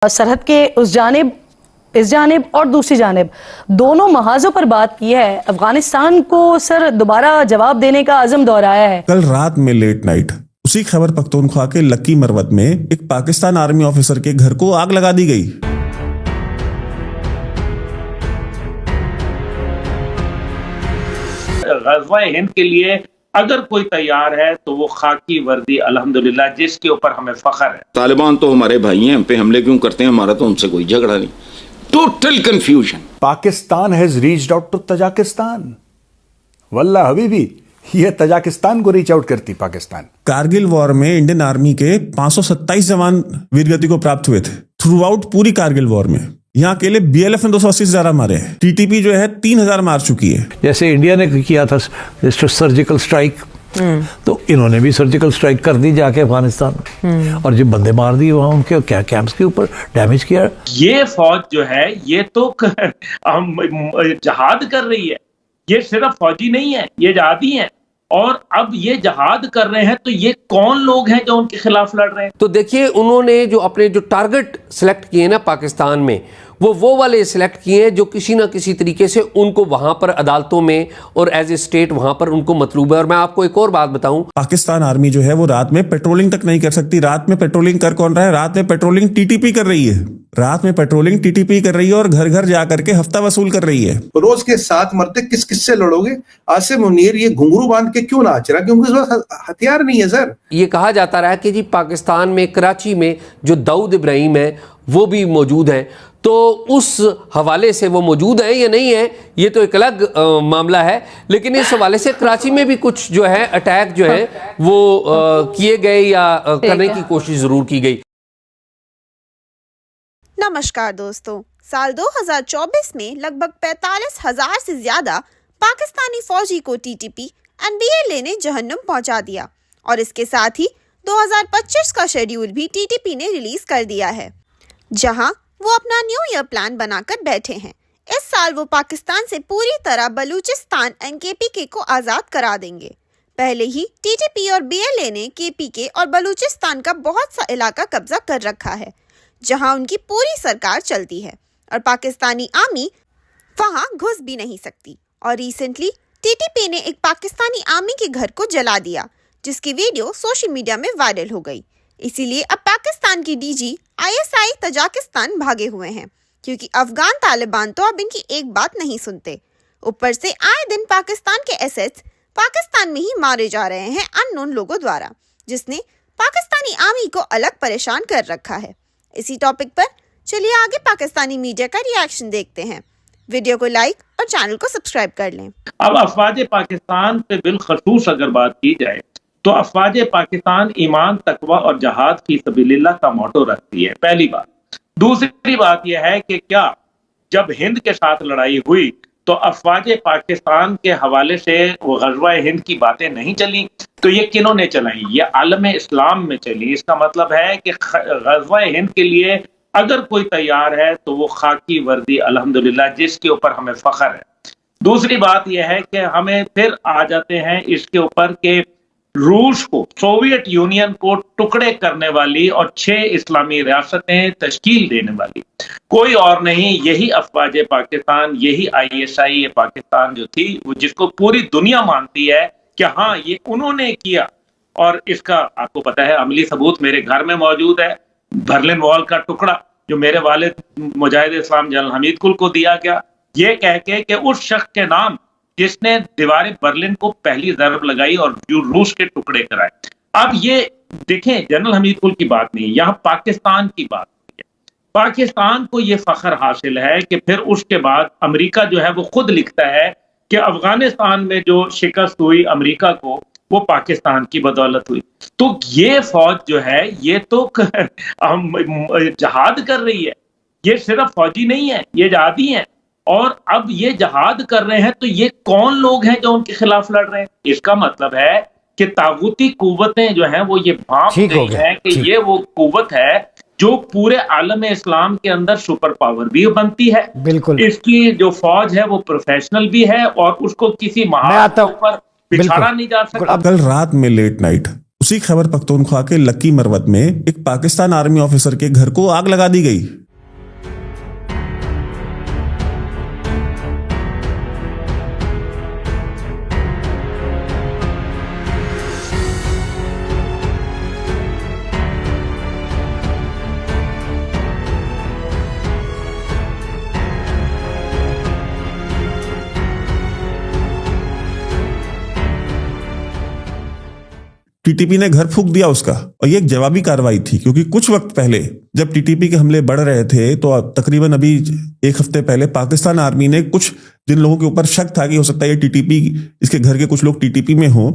सरहद के उस जानिब, इस जानिब और दूसरी जानिब दोनों महाजों पर बात की है। अफगानिस्तान को सर दोबारा जवाब देने का अज़म दोहराया है। कल रात में लेट नाइट उसी खैबर पख्तूनख्वा के लक्की मरवत में एक पाकिस्तान आर्मी ऑफिसर के घर को आग लगा दी गई। ग़ज़वा हिंद के लिए अगर कोई तैयार है तो वो खाकी वर्दी अल्हम्दुलिल्लाह, जिसके ऊपर हमें फख्र है। तालिबान तो हमारे भाई हैं, हम पे हमले क्यों करते हैं? हमारा तो उनसे कोई झगड़ा नहीं। Total confusion. Pakistan has reached out to Tajikistan. वल्लाह हबीबी, ये तजाकिस्तान को रीच आउट करती पाकिस्तान। कारगिल वॉर में इंडियन आर्मी के 527 जवान वीरगति को प्राप्त हुए थे थ्रू आउट पूरी कारगिल वॉर में। यहाँ अकेले BLF ने 280 से ज्यादा मारे हैं। TTP जो है 3000 मार चुकी है। जैसे इंडिया ने किया था सर्जिकल स्ट्राइक, तो इन्होंने भी सर्जिकल स्ट्राइक कर दी जाके अफगानिस्तान में, और जो बंदे मार दिए वहां उनके क्या कैंप्स के ऊपर, डैमेज किया। ये फौज जो है ये तो जहाद कर रही है। ये सिर्फ फौजी नहीं है, ये जहादी हैं। और अब ये जहाद कर रहे हैं तो ये कौन लोग हैं जो उनके खिलाफ लड़ रहे हैं? तो देखिए, उन्होंने जो अपने जो टारगेट सिलेक्ट किए ना पाकिस्तान में, वो वाले सिलेक्ट किए हैं जो किसी ना किसी तरीके से उनको वहां पर अदालतों में और एज ए स्टेट वहां पर उनको मतलूब है। और मैं आपको एक और बात बताऊं, पाकिस्तान आर्मी जो है वो रात में पेट्रोलिंग तक नहीं कर सकती। रात में पेट्रोलिंग कर कौन रहा है? रात में पेट्रोलिंग TTP कर रही है। रात में पेट्रोलिंग TTP कर रही है और घर घर जाकर के हफ्ता वसूल कर रही है। रोज के 7 मरते किस किससे लड़ोगे? आसिम मुनीर ये घुंघरू बांध के क्यों नाच रहा? क्योंकि उसके पास हथियार नहीं है सर। ये कहा जाता रहा कि जी पाकिस्तान में कराची में जो दाऊद इब्राहिम है वो भी मौजूद हैं, तो उस हवाले से वो मौजूद है या नहीं है ये तो एक अलग मामला है। लेकिन इस हवाले से कराची में भी कुछ जो है अटैक जो है वो किए गए या करने की कोशिश जरूर की गई। नमस्कार दोस्तों, साल 2024 में लगभग 45,000 से ज्यादा पाकिस्तानी फौजी को TTP और BLA ने जहन्नुम पहुंचा दिया, और इसके साथ ही 2025 का शेड्यूल भी TTP ने रिलीज कर दिया है, जहां वो अपना न्यू ईयर प्लान बनाकर बैठे हैं। इस साल वो पाकिस्तान से पूरी तरह बलूचिस्तान और KPK को आज़ाद करा देंगे। पहले ही TTP और BLA ने KPK और बलूचिस्तान का बहुत सा इलाका कब्जा कर रखा है, जहां उनकी पूरी सरकार चलती है और पाकिस्तानी आर्मी वहां घुस भी नहीं सकती। और रिसेंटली TTP ने एक पाकिस्तानी आर्मी के घर को जला दिया, जिसकी वीडियो सोशल मीडिया में वायरल हो गई। इसीलिए अब पाकिस्तान की DG ISI तजाकिस्तान भागे हुए हैं, क्योंकि अफगान तालिबान तो अब इनकी एक बात नहीं सुनते। ऊपर से आए दिन पाकिस्तान के एसेट्स पाकिस्तान में ही मारे जा रहे हैं अननोन लोगों द्वारा, जिसने पाकिस्तानी आर्मी को अलग परेशान कर रखा है। इसी टॉपिक पर चलिए आगे पाकिस्तानी मीडिया का रिएक्शन देखते हैं। वीडियो को लाइक और चैनल को सब्सक्राइब कर लें। अब अफवाज पाकिस्तान पे बिलखसूस अगर बात की जाए तो अफवाज पाकिस्तान ईमान, तकवा और जहाद फी सबिलिल्लाह का मोटो रखती है, पहली बात। दूसरी बात यह है कि क्या जब हिंद के साथ लड़ाई हुई तो अफवाज पाकिस्तान के हवाले से वो ग़ज़वा हिंद की बातें नहीं चली? तो ये किन्होंने चलाई? ये आलम इस्लाम में चली। इसका मतलब है कि ग़ज़वा हिंद के लिए अगर कोई तैयार है तो वो खाकी वर्दी अल्हम्दुलिल्लाह, जिसके ऊपर हमें फख्र है। दूसरी बात यह है कि हमें फिर आ जाते हैं इसके ऊपर के रूस को, सोवियत यूनियन को टुकड़े करने वाली और 6 इस्लामी रियासतें तश्कील देने वाली कोई और नहीं, यही अफवाज पाकिस्तान, यही ISI पाकिस्तान जो थी, वो जिसको पूरी दुनिया मानती है कि हाँ ये उन्होंने किया। और इसका आपको पता है, अमली सबूत मेरे घर में मौजूद है। बर्लिन वॉल का टुकड़ा जो मेरे वालिद मुजाहिद इस्लाम जनरल हमीद कुल को दिया गया, ये कह के कि उस शख्स के नाम जिसने दीवार बर्लिन को पहली ज़रब लगाई और जो रूस के टुकड़े कराए। अब ये देखें, जनरल हमीद कुल की बात नहीं, यहाँ पाकिस्तान की बात है। पाकिस्तान को ये फख्र हासिल है कि फिर उसके बाद अमेरिका जो है वो खुद लिखता है कि अफगानिस्तान में जो शिकस्त हुई अमेरिका को, वो पाकिस्तान की बदौलत हुई। तो ये फौज जो है ये तो जहाद कर रही है। ये सिर्फ फौजी नहीं है, ये जहादी हैं। और अब ये जहाद कर रहे हैं तो ये कौन लोग हैं जो उनके खिलाफ लड़ रहे हैं? इसका मतलब है कि तागूती कुव्वतें जो हैं वो ये भांप गई हैं कि ये वो कुव्वत है जो पूरे आलम इस्लाम के अंदर सुपर पावर भी बनती है। बिल्कुल, इसकी जो फौज है वो प्रोफेशनल भी है और उसको किसी महान पर बिछाड़ा नहीं जा सकता। कल रात में लेट नाइट उसी खैबर पख्तूनख्वा के लक्की मरवत में एक पाकिस्तान आर्मी ऑफिसर के घर को आग लगा दी गई। टीटीपी ने घर फूंक दिया उसका, और ये एक जवाबी कार्रवाई थी, क्योंकि कुछ वक्त पहले जब टीटीपी के हमले बढ़ रहे थे तो तकरीबन अभी एक हफ्ते पहले पाकिस्तान आर्मी ने कुछ जिन लोगों के ऊपर शक था कि हो सकता है ये टीटीपी, इसके घर के कुछ लोग टीटीपी में हो,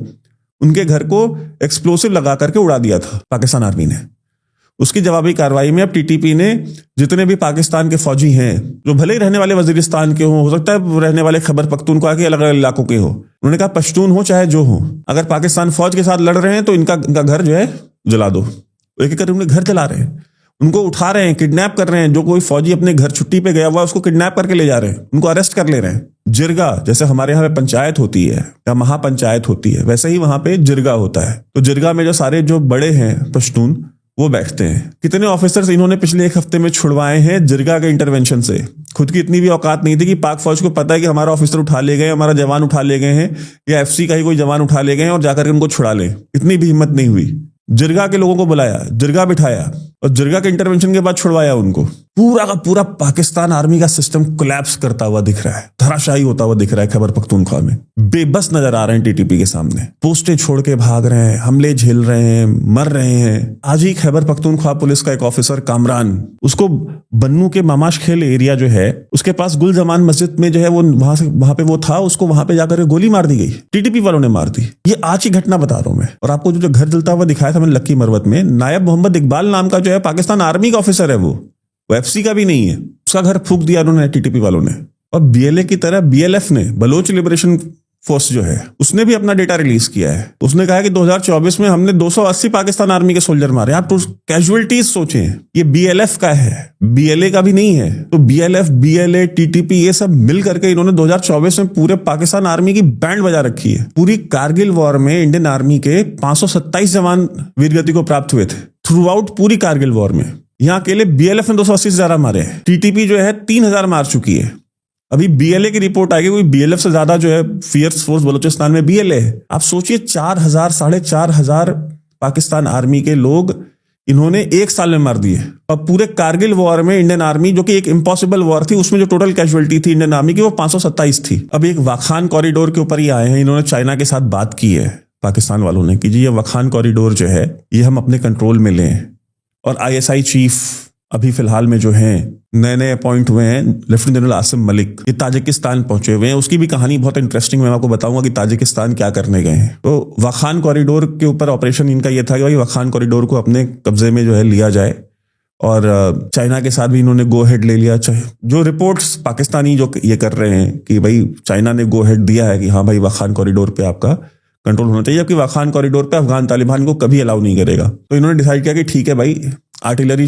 उनके घर को एक्सप्लोसिव लगा करके उड़ा दिया था पाकिस्तान आर्मी ने। उसकी जवाबी कार्रवाई में अब टीटीपी ने जितने भी पाकिस्तान के फौजी हैं, जो भले ही रहने वाले वजीरिस्तान के हो सकता है रहने वाले खैबर पख्तूनख्वा के अलग अलग इलाकों के हो, उन्होंने कहा पश्तून हो चाहे जो हो, अगर पाकिस्तान फौज के साथ लड़ रहे हैं तो इनका घर जो है जला दो। एक एक करके उन्हें घर जला रहे हैं, उनको उठा रहे हैं, किडनैप कर रहे हैं। जो कोई फौजी अपने घर छुट्टी पे गया हुआ उसको किडनैप करके ले जा रहे हैं, उनको अरेस्ट कर ले रहे हैं। जिरगा, जैसे हमारे यहाँ पे पंचायत होती है या महापंचायत होती है, वैसे ही वहां पे जिरगा होता है। तो जिरगा में जो सारे जो बड़े हैं पश्तून वो बैठते हैं। कितने ऑफिसर्स इन्होंने पिछले एक हफ्ते में छुड़वाए हैं जिरगा के इंटरवेंशन से। खुद की इतनी भी औकात नहीं थी कि पाक फौज को पता है कि हमारा ऑफिसर उठा ले गए, हमारा जवान उठा ले गए हैं, या एफसी का ही कोई जवान उठा ले गए हैं और जाकर उनको छुड़ा लें, इतनी भी हिम्मत नहीं हुई। जिरगा के लोगों को बुलाया, जिरगा बिठाया और जिरगा के इंटरवेंशन के बाद छुड़वाया उनको। पूरा का पूरा पाकिस्तान आर्मी का सिस्टम कोलैप्स करता हुआ दिख रहा है, धराशायी होता हुआ दिख रहा है खैबर पख्तूनख्वा में। बेबस नजर आ रहे हैं टीटीपी के सामने, पोस्टें छोड़ के भाग रहे हैं, हमले झेल रहे हैं, मर रहे हैं। आज ही खैबर पख्तूनख्वा पुलिस का एक ऑफिसर कामरान, उसको बन्नू के मामाश खेल एरिया जो है उसके पास गुल जमान मस्जिद में जो है वो वहां पे वो था, उसको वहां पे जाकर गोली मार दी गई, टीटीपी वालों ने मार दी। ये आज की घटना बता रहा हूं मैं। और आपको जो घर जलता हुआ दिखाया था मैंने लक्की मरवत में, नायब मोहम्मद इकबाल नाम का जो है पाकिस्तान आर्मी का ऑफिसर है, वो एफसी का भी नहीं है, उसका घर फूंक दिया उन्होंने टीटीपी वालों ने। और बीएलए की तरह बीएलएफ ने, बलोच लिबरेशन फोर्स जो है, उसने भी अपना डेटा रिलीज किया है। उसने कहा है कि 2024 में हमने 280 पाकिस्तान आर्मी के सोल्जर मारे। आप तो कैजुअलिटीज सोचें, ये बीएलएफ का है, बीएलए का भी नहीं है। तो बीएलएफ, बीएलए, टीटीपी ये सब मिल करके इन्होंने 2024 में पूरे पाकिस्तान आर्मी की बैंड बजा रखी है। पूरी कारगिल वॉर में इंडियन आर्मी के 527 जवान वीरगति को प्राप्त हुए थे थ्रू आउट पूरी कारगिल वॉर में। यहाँ अकेले बीएलएफ ने 280 से ज्यादा मारे हैं, टीटीपी जो है 3000 मार चुकी है। अभी बीएलए की रिपोर्ट आएगी, कोई बीएलएफ से ज्यादा जो है फियर्स फोर्स बलूचिस्तान में बीएलए है। आप सोचिए 4000 4500 पाकिस्तान आर्मी के लोग इन्होंने एक साल में मार दिए। अब पूरे कारगिल वॉर में इंडियन आर्मी, जो कि एक इम्पॉसिबल वॉर थी, उसमें जो टोटल कैजुअलिटी थी इंडियन आर्मी की वो 527 थी। अब एक वाखान कॉरिडोर के ऊपर ही आए हैं, इन्होंने चाइना के साथ बात की है पाकिस्तान वालों ने कि जी ये वाखान कॉरिडोर जो है ये हम अपने कंट्रोल में लें। और आईएसआई चीफ अभी फिलहाल में जो हैं नए अपॉइंट हुए हैं, लेफ्टिनेंट जनरल आसिम मलिक, ये ताजिकिस्तान पहुंचे हुए हैं। उसकी भी कहानी बहुत इंटरेस्टिंग, मैं आपको बताऊंगा कि ताजिकिस्तान क्या करने गए हैं। तो वाखान कॉरिडोर के ऊपर ऑपरेशन इनका ये था कि भाई वाखान कॉरिडोर को अपने कब्जे में जो है लिया जाए। और चाइना के साथ भी इन्होंने गो हेड ले लिया। जो रिपोर्ट्स पाकिस्तानी जो ये कर रहे हैं कि भाई चाइना ने गो हेड दिया है कि हाँ भाई वाखान कॉरिडोर पे आपका कंट्रोल होना चाहिए, जबकि वाखान कॉरिडोर पे अफगान तालिबान को कभी अलाउ नहीं करेगा। तो इन्होंने डिसाइड किया कि ठीक है भाई, आर्टिलरी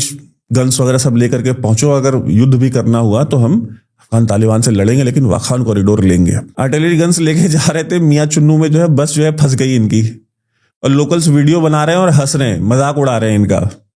गन्स वगैरह सब लेकर के पहुंचो, अगर युद्ध भी करना हुआ तो हम अफगान तालिबान से लड़ेंगे लेकिन वाखान कॉरिडोर लेंगे। आर्टिलरी गन्स लेके जा रहे थे, मियाँ चुन्नू में जो है बस जो है फंस गई इनकी, और लोकल्स वीडियो बना रहे हैं और हंस रहे हैं, मजाक उड़ा रहे हैं इनका।